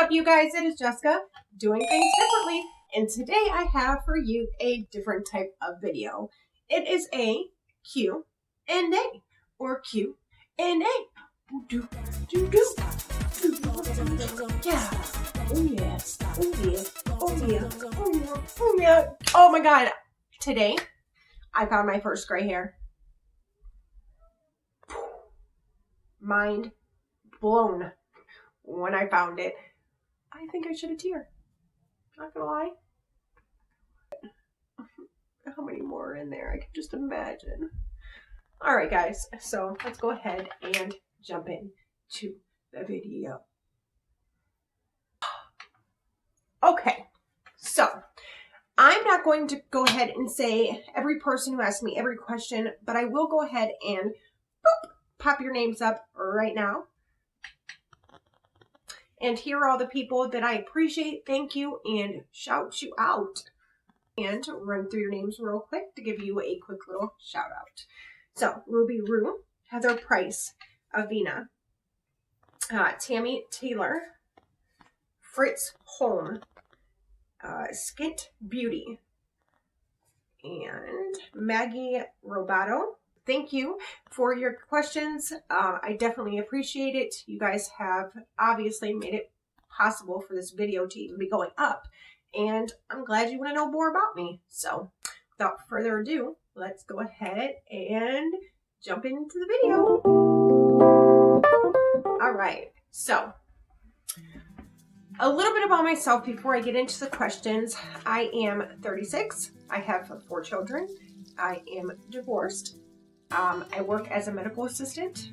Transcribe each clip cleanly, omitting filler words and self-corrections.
up, you guys? It is Jessica doing things differently, and today I have for you a different type of video. It is a Q&A or Q&A. Do. Yeah. Oh yeah. Oh yeah. Oh yeah. Oh yeah. Oh yeah. Oh my God. Today I found my first gray hair. Mind blown when I found it. I think I shed a tear. Not gonna lie. How many more are in there? I can just imagine. Alright guys, so let's go ahead and jump in to the video. Okay, so I'm not going to go ahead and say every person who asks me every question, but I will go ahead and boop, pop your names up right now. And here are all the people that I appreciate, thank you, and shout you out. And run through your names real quick to give you a quick little shout out. So, Ruby Rue, Heather Price, Avina, Tammy Taylor, Fritz Holm, Skint Beauty, and Maggie Robato. Thank you for your questions. I definitely appreciate it. You guys have obviously made it possible for this video to even be going up. And I'm glad you want to know more about me. So without further ado, let's go ahead and jump into the video. All right. So a little bit about myself before I get into the questions. I am 36. I have 4 children. I am divorced. I work as a medical assistant,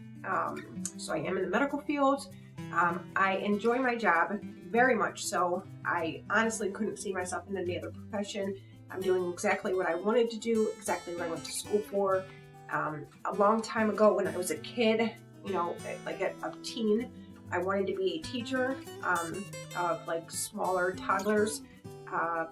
so I am in the medical field. I enjoy my job very much so. I honestly couldn't see myself in any other profession. I'm doing exactly what I wanted to do, exactly what I went to school for. A long time ago when I was a kid, you know, like a teen, I wanted to be a teacher of like smaller toddlers.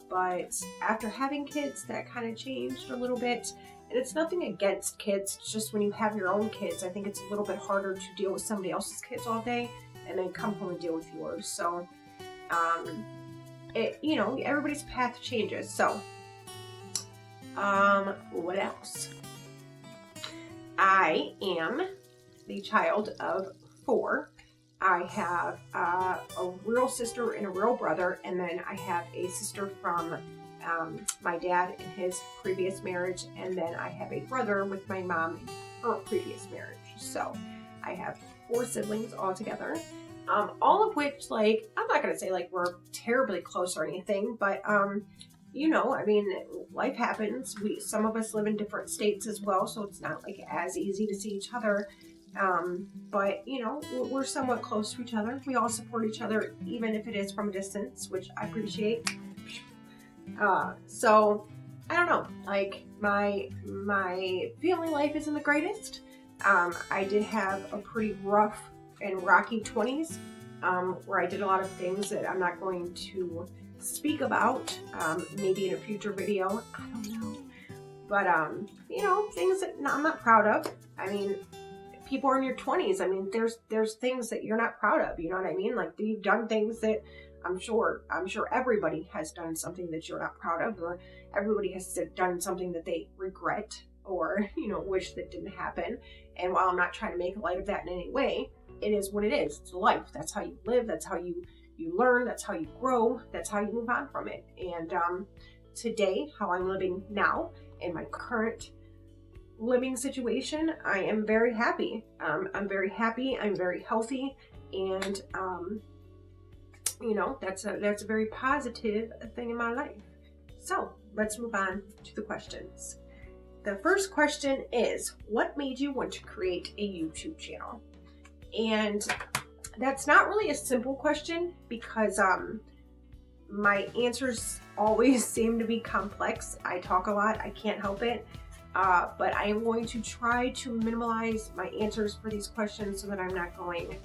But after having kids, that kind of changed a little bit. And it's nothing against kids, it's just when you have your own kids, I think it's a little bit harder to deal with somebody else's kids all day and then come home and deal with yours. So, you know, everybody's path changes. So, what else? I am the child of 4. I have a real sister and a real brother, and then I have a sister from my dad in his previous marriage, and then I have a brother with my mom in her previous marriage. So I have 4 siblings all together, all of which, like, I'm not going to say like we're terribly close or anything, but you know, I mean, life happens. Some of us live in different states as well, so it's not like as easy to see each other. But you know, we're somewhat close to each other. We all support each other, even if it is from a distance, which I appreciate. So I don't know, like my family life isn't the greatest. I did have a pretty rough and rocky 20s, where I did a lot of things that I'm not going to speak about, maybe in a future video, I don't know. But, you know, things that I'm not proud of. I mean, people are in your 20s. I mean, there's things that you're not proud of, you know what I mean? Like, you've done things that I'm sure everybody has done something that you're not proud of, or everybody has done something that they regret or, you know, wish that didn't happen. And while I'm not trying to make light of that in any way, it is what it is. It's life. That's how you live. That's how you learn. That's how you grow. That's how you move on from it. And today, how I'm living now in my current living situation, I am very happy. I'm very happy. I'm very healthy. And, you know, that's a very positive thing in my life. So let's move on to the questions. The first question is, what made you want to create a YouTube channel? And that's not really a simple question because my answers always seem to be complex. I talk a lot, I can't help it. But I am going to try to minimize my answers for these questions so that I'm not going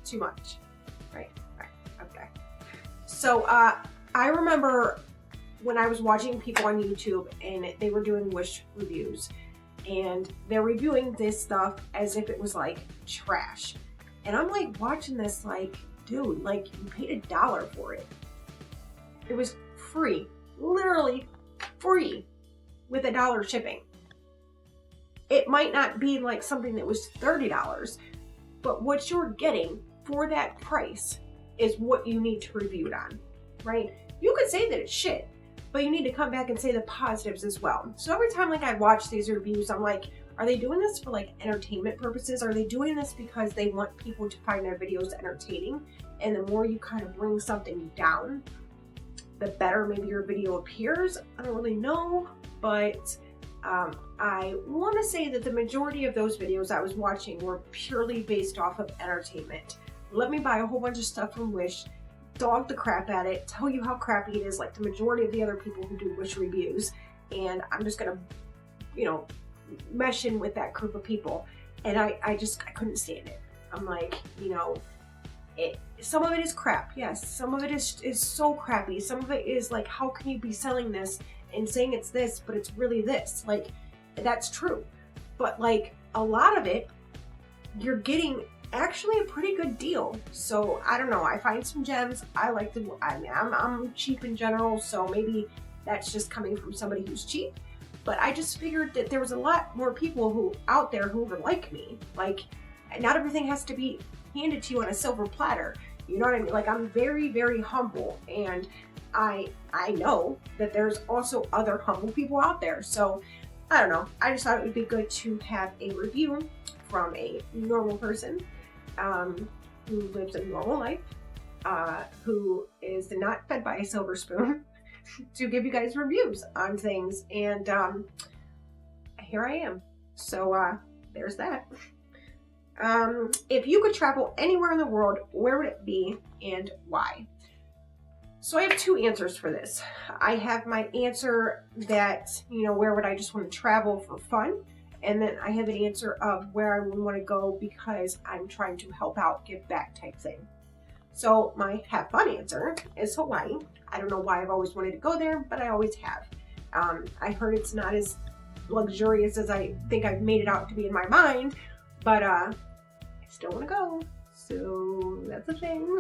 too much. Right, okay. So I remember when I was watching people on YouTube and they were doing Wish reviews, and they're reviewing this stuff as if it was like trash. And I'm like watching this like, dude, like you paid $1 for it. It was free, literally free with $1 shipping. It might not be like something that was $30, but what you're getting for that price is what you need to review it on, right? You could say that it's shit, but you need to come back and say the positives as well. So every time like I watch these reviews, I'm like, are they doing this for like entertainment purposes? Are they doing this because they want people to find their videos entertaining? And the more you kind of bring something down, the better maybe your video appears. I don't really know, but I want to say that the majority of those videos I was watching were purely based off of entertainment. Let me buy a whole bunch of stuff from Wish, dog the crap at it, tell you how crappy it is like the majority of the other people who do Wish reviews, and I'm just gonna, you know, mesh in with that group of people. And I couldn't stand it. I'm like, you know, some of it is crap, yes. Some of it is so crappy. Some of it is like, how can you be selling this and saying it's this, but it's really this? Like, that's true. But like a lot of it, you're getting actually a pretty good deal. So I don't know. I find some gems. I like the. I'm cheap in general, so maybe that's just coming from somebody who's cheap. But I just figured that there was a lot more people who out there who were like me. Like, not everything has to be handed to you on a silver platter. You know what I mean? Like, I'm very, very humble, and I know that there's also other humble people out there. So I don't know. I just thought it would be good to have a review from a normal person who lives a normal life, who is not fed by a silver spoon, to give you guys reviews on things. And here I am. So there's that. If you could travel anywhere in the world, where would it be and why? So I have two answers for this. I have my answer that, you know, where would I just want to travel for fun? And then I have an answer of where I would want to go because I'm trying to help out, give back type thing. So my have fun answer is Hawaii. I don't know why I've always wanted to go there, but I always have. I heard it's not as luxurious as I think I've made it out to be in my mind, but I still want to go. So that's a thing.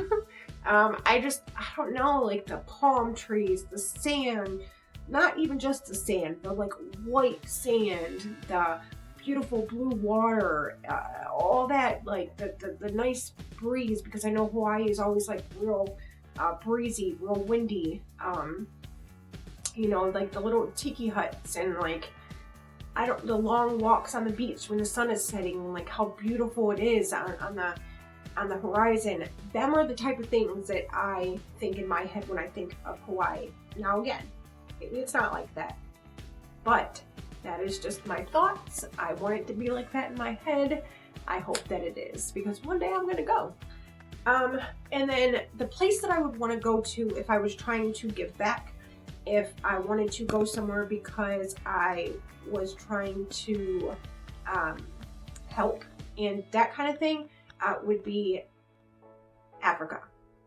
I don't know, like the palm trees, the sand, not even just the sand, but like white sand, the beautiful blue water, all that, like the nice breeze, because I know Hawaii is always like real breezy, real windy. You know, like the little tiki huts and like, the long walks on the beach when the sun is setting, and like how beautiful it is on the horizon. Them are the type of things that I think in my head when I think of Hawaii. Now again, maybe it's not like that, but that is just my thoughts. I want it to be like that in my head. I hope that it is, because one day I'm gonna go. And then the place that I would want to go to if I was trying to give back, if I wanted to go somewhere because I was trying to help and that kind of thing, would be Africa.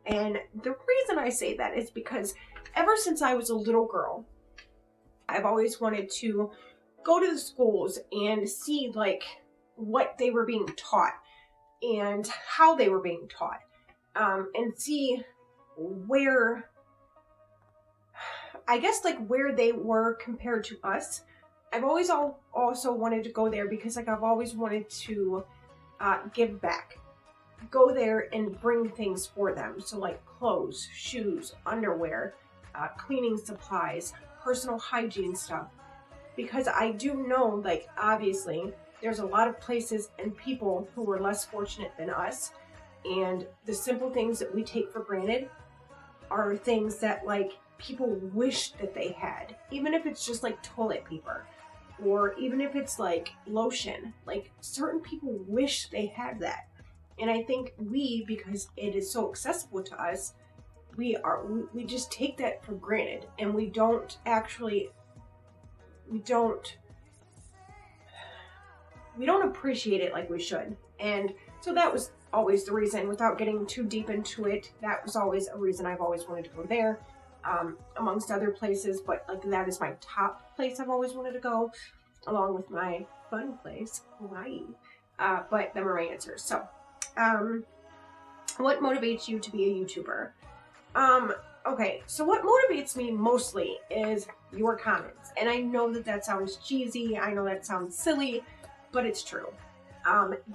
And the reason I say that is because ever since I was a little girl, I've always wanted to go to the schools and see like what they were being taught and how they were being taught, and see where, I guess, like where they were compared to us. I've always also wanted to go there because like I've always wanted to give back. Go there and bring things for them. So like clothes, shoes, underwear, cleaning supplies, personal hygiene stuff. Because I do know, like, obviously, there's a lot of places and people who are less fortunate than us. And the simple things that we take for granted are things that, like, people wish that they had. Even if it's just, like, toilet paper. Or even if it's, like, lotion. Like, certain people wish they had that. And I think because it is so accessible to us, we just take that for granted. And we don't appreciate it like we should. And so that was always the reason, without getting too deep into it, that was always a reason I've always wanted to go there, amongst other places. But like that is my top place I've always wanted to go, along with my fun place, Hawaii. But them are my answers. So what motivates you to be a YouTuber? Okay, so what motivates me mostly is your comments. And I know that that sounds cheesy, I know that sounds silly, but it's true.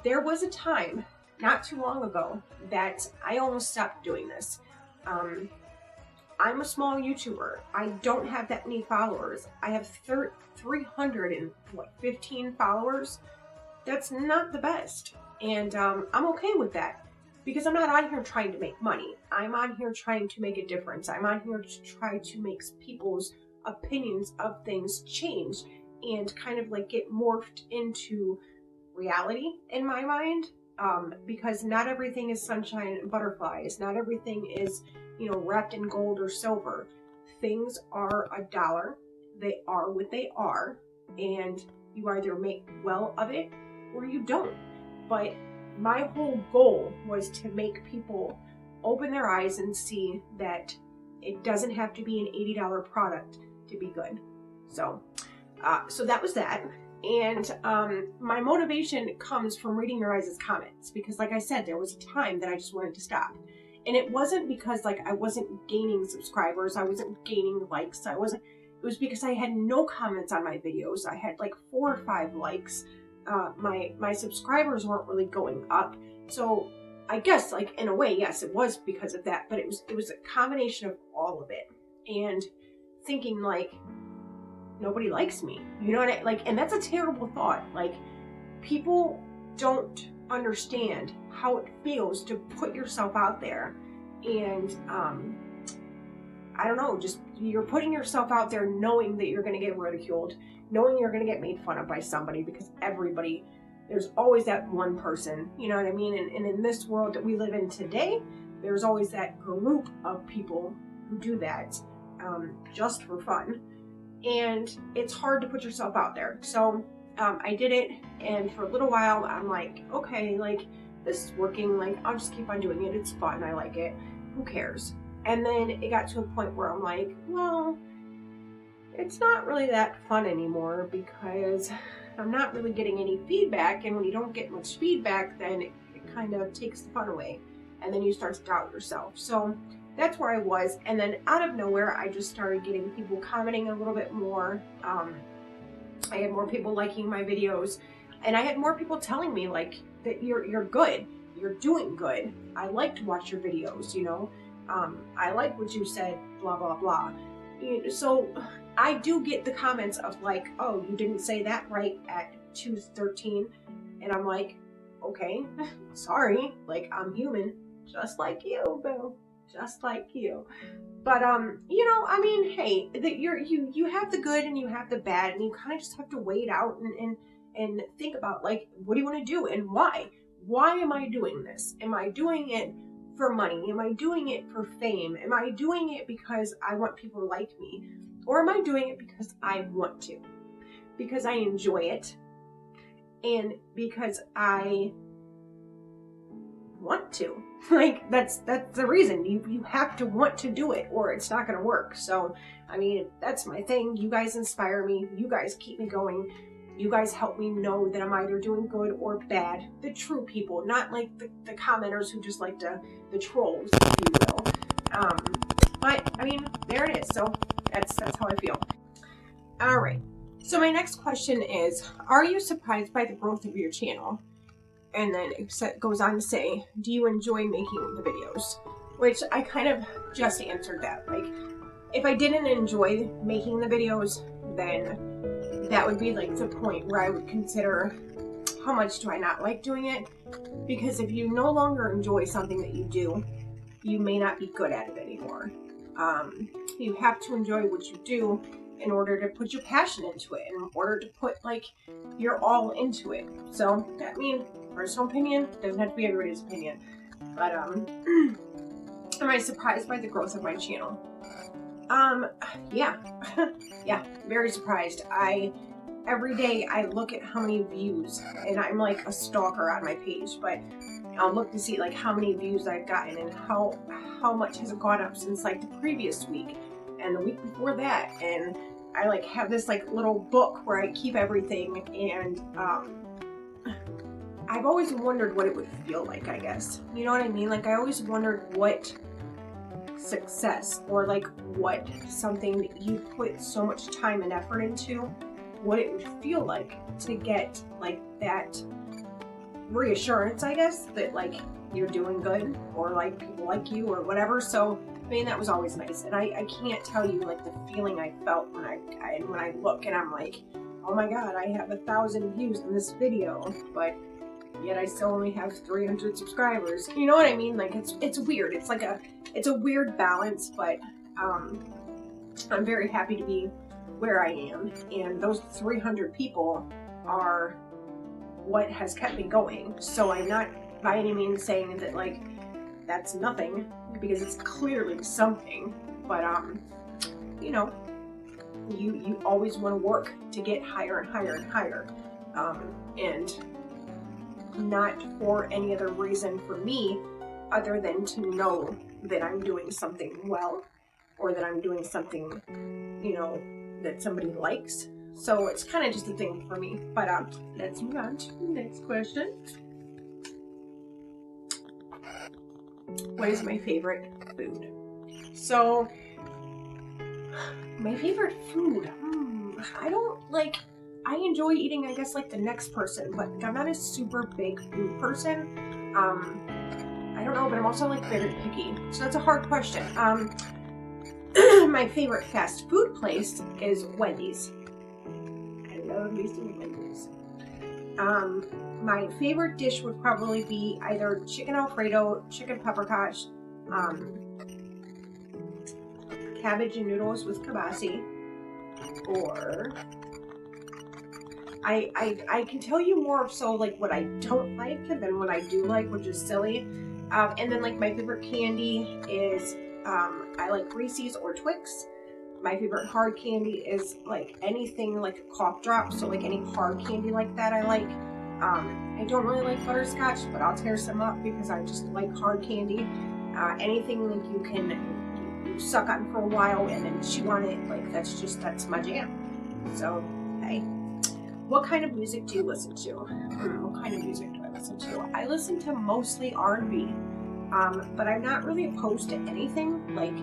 There was a time, not too long ago, that I almost stopped doing this. I'm a small YouTuber. I don't have that many followers. I have 315 followers. That's not the best. And I'm okay with that. Because I'm not on here trying to make money. I'm on here trying to make a difference. I'm on here to try to make people's opinions of things change and kind of like get morphed into reality in my mind. Because not everything is sunshine and butterflies. Not everything is, wrapped in gold or silver. Things are $1. They are what they are. And you either make well of it or you don't. But my whole goal was to make people open their eyes and see that it doesn't have to be an $80 product to be good. So that was that. And my motivation comes from reading your guys' comments, because like I said, there was a time that I just wanted to stop. And it wasn't because I wasn't gaining subscribers, I wasn't gaining likes, it was because I had no comments on my videos. I had 4 or 5 likes. My subscribers weren't really going up. So I guess in a way, yes, it was because of that, but it was a combination of all of it. And thinking nobody likes me, you know what and that's a terrible thought. People don't understand how it feels to put yourself out there. And I don't know, just you're putting yourself out there knowing that you're going to get ridiculed, knowing you're going to get made fun of by somebody, because there's always that one person, you know what I mean? And in this world that we live in today, there's always that group of people who do that just for fun. And it's hard to put yourself out there. So I did it, and for a little while, I'm like, okay, this is working, I'll just keep on doing it. It's fun, I like it. Who cares? And then it got to a point where I'm like, well, it's not really that fun anymore, because I'm not really getting any feedback. And when you don't get much feedback, then it kind of takes the fun away. And then you start to doubt yourself. So that's where I was. And then out of nowhere, I just started getting people commenting a little bit more. I had more people liking my videos. And I had more people telling me that you're good. You're doing good. I like to watch your videos, I like what you said, blah, blah, blah. So I do get the comments of oh, you didn't say that right at 2:13. And I'm like, okay, sorry. I'm human, just like you, boo. Just like you. But, hey, you have the good and you have the bad, and you kind of just have to weigh it out and think about, what do you want to do and why? Why am I doing this? Am I doing it for money? Am I doing it for fame? Am I doing it because I want people to like me? Or am I doing it because I want to? Because I enjoy it, and because I want to. That's the reason. You have to want to do it, or it's not going to work. So, that's my thing. You guys inspire me. You guys keep me going. You guys help me know that I'm either doing good or bad. The true people, not the commenters who just the trolls, if you will. But there it is. So that's how I feel. All right. So my next question is, are you surprised by the growth of your channel? And then it goes on to say, do you enjoy making the videos? Which I kind of just answered that. If I didn't enjoy making the videos, then that would be the point where I would consider, how much do I not like doing it? Because if you no longer enjoy something that you do, you may not be good at it anymore. You have to enjoy what you do in order to put your passion into it, in order to put your all into it. So personal opinion, doesn't have to be everybody's opinion. But am I surprised by the growth of my channel? Yeah. Yeah, very surprised. Every day I look at how many views, and I'm like a stalker on my page, but I'll look to see how many views I've gotten and how much has it gone up since the previous week and the week before that. And I have this little book where I keep everything, and I've always wondered what it would feel like, I guess. You know what I mean? Like, I always wondered what success, or like what something that you put so much time and effort into, what it would feel like to get like that reassurance, I guess, that like you're doing good, or like people like you or whatever. So I mean, that was always nice. And I can't tell you like the feeling I felt when I look and I'm like, oh my god, I have 1,000 views in this video, but yet I still only have 300 subscribers. You know what I mean? Like, it's weird. It's like it's a weird balance, but I'm very happy to be where I am, and those 300 people are what has kept me going. So I'm not by any means saying that like that's nothing, because it's clearly something, but you know, you always want to work to get higher and higher and higher, and not for any other reason for me other than to know that I'm doing something well, or that I'm doing something, you know, that somebody likes. So it's kind of just a thing for me. But let's move on to the next question. What is my favorite food? So my favorite food, I enjoy eating, I guess, like the next person, but I'm not a super big food person. I don't know, but I'm also like very picky. So that's a hard question. My favorite fast food place is Wendy's. I love me some Wendy's. My favorite dish would probably be either chicken Alfredo, chicken peppercorn, cabbage and noodles with kibasi, or I can tell you more of so like what I don't like than what I do like, which is silly. And then like my favorite candy is I like Reese's or Twix. My favorite hard candy is like anything like a cough drop, so like any hard candy like that I like. I don't really like butterscotch, but I'll tear some up because I just like hard candy. Anything like you can suck on for a while and then chew on it, like that's my jam. So hey. What kind of music do you listen to? What kind of music do I listen to? I listen to mostly R&B, but I'm not really opposed to anything. Like,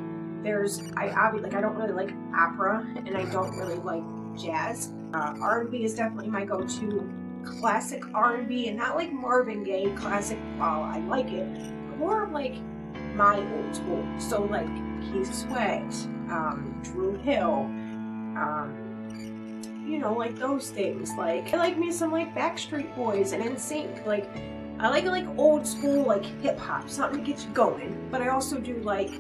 I don't really like opera, and I don't really like jazz. R&B is definitely my go-to. Classic R&B, and not like Marvin Gaye classic, while I like it, more of like my old school. So like Keith Sweat, Drew Hill, you know, like those things. Like, I like me some like Backstreet Boys and NSYNC. Like, I like old school like hip hop, something to get you going. But I also do like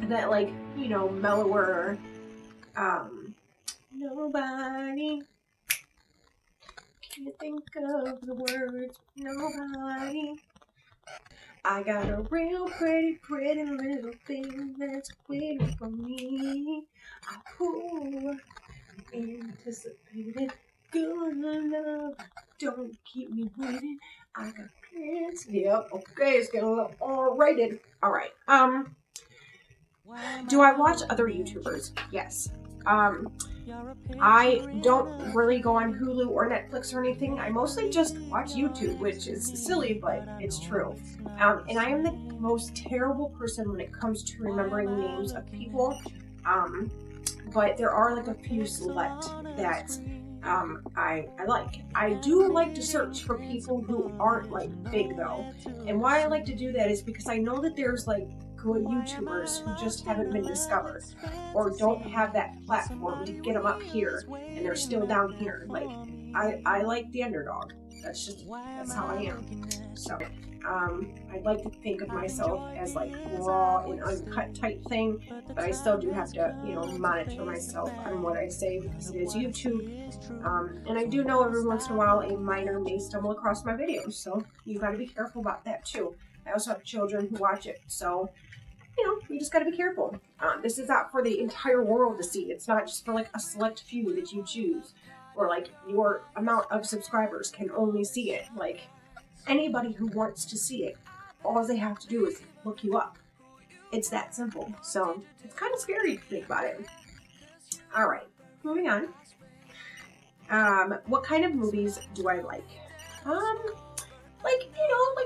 that, like, you know, mellower. Nobody can't think of the words. Nobody. I got a real pretty little thing that's waiting for me. Ooh, anticipated good love. Don't keep me waiting. I got plans. Yep. Okay, it's getting a little R-rated. All right. Do I watch other YouTubers? Yes. I don't really go on Hulu or Netflix or anything. I mostly just watch YouTube, which is silly, but it's true. And I am the most terrible person when it comes to remembering names of people. But there are like a few select that I like. I do like to search for people who aren't like big though. And why I like to do that is because I know that there's like good YouTubers who just haven't been discovered, or don't have that platform to get them up here, and they're still down here. Like, I like the underdog. That's how I am. So, I'd like to think of myself as like raw and uncut type thing, but I still do have to, you know, monitor myself on what I say because it is YouTube. And I do know every once in a while a minor may stumble across my videos, so you gotta be careful about that too. I also have children who watch it, so, you know, you just gotta be careful. This is not for the entire world to see. It's not just for like a select few that you choose, or like your amount of subscribers can only see it. Like, anybody who wants to see it, all they have to do is look you up. It's that simple. So it's kind of scary to think about it. All right, moving on. What kind of movies do I like? Like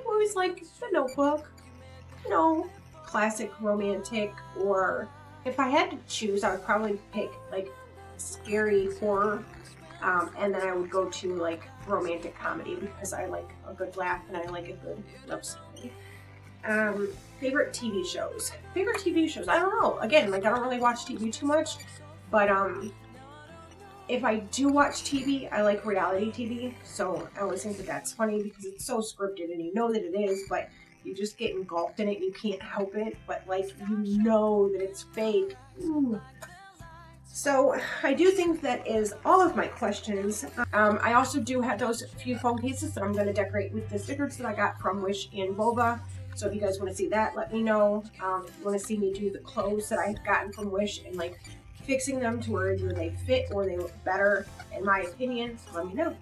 movies like The Notebook, classic romantic, or if I had to choose, I would probably pick like scary horror, and then I would go to like romantic comedy because I like a good laugh and I like a good love story. Favorite TV shows. I don't know. Again, like I don't really watch TV too much, but if I do watch TV, I like reality TV. So I always think that that's funny because it's so scripted and you know that it is, but you just get engulfed in it and you can't help it. But like you know that it's fake. Ooh. So I do think that is all of my questions. I also do have those few phone cases that I'm going to decorate with the stickers that I got from Wish and Vulva. So if you guys want to see that, let me know. If you want to see me do the clothes that I've gotten from Wish and like fixing them to where either they fit or they look better, in my opinion, let me know.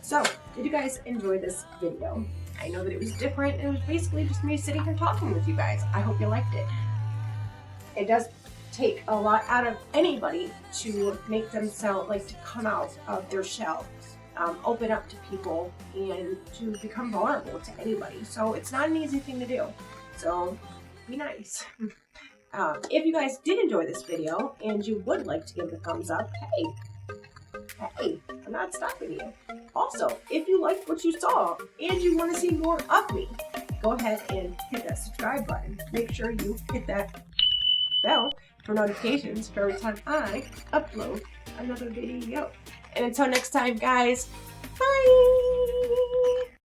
So, did you guys enjoy this video? I know that it was different. It was basically just me sitting here talking with you guys. I hope you liked it. It does take a lot out of anybody to make themselves, like, to come out of their shell, open up to people, and to become vulnerable to anybody. So it's not an easy thing to do. So be nice. If you guys did enjoy this video and you would like to give it a thumbs up, hey, I'm not stopping you. Also, if you liked what you saw and you want to see more of me, go ahead and hit that subscribe button. Make sure you hit that bell for notifications for every time I upload another video. And until next time, guys, bye!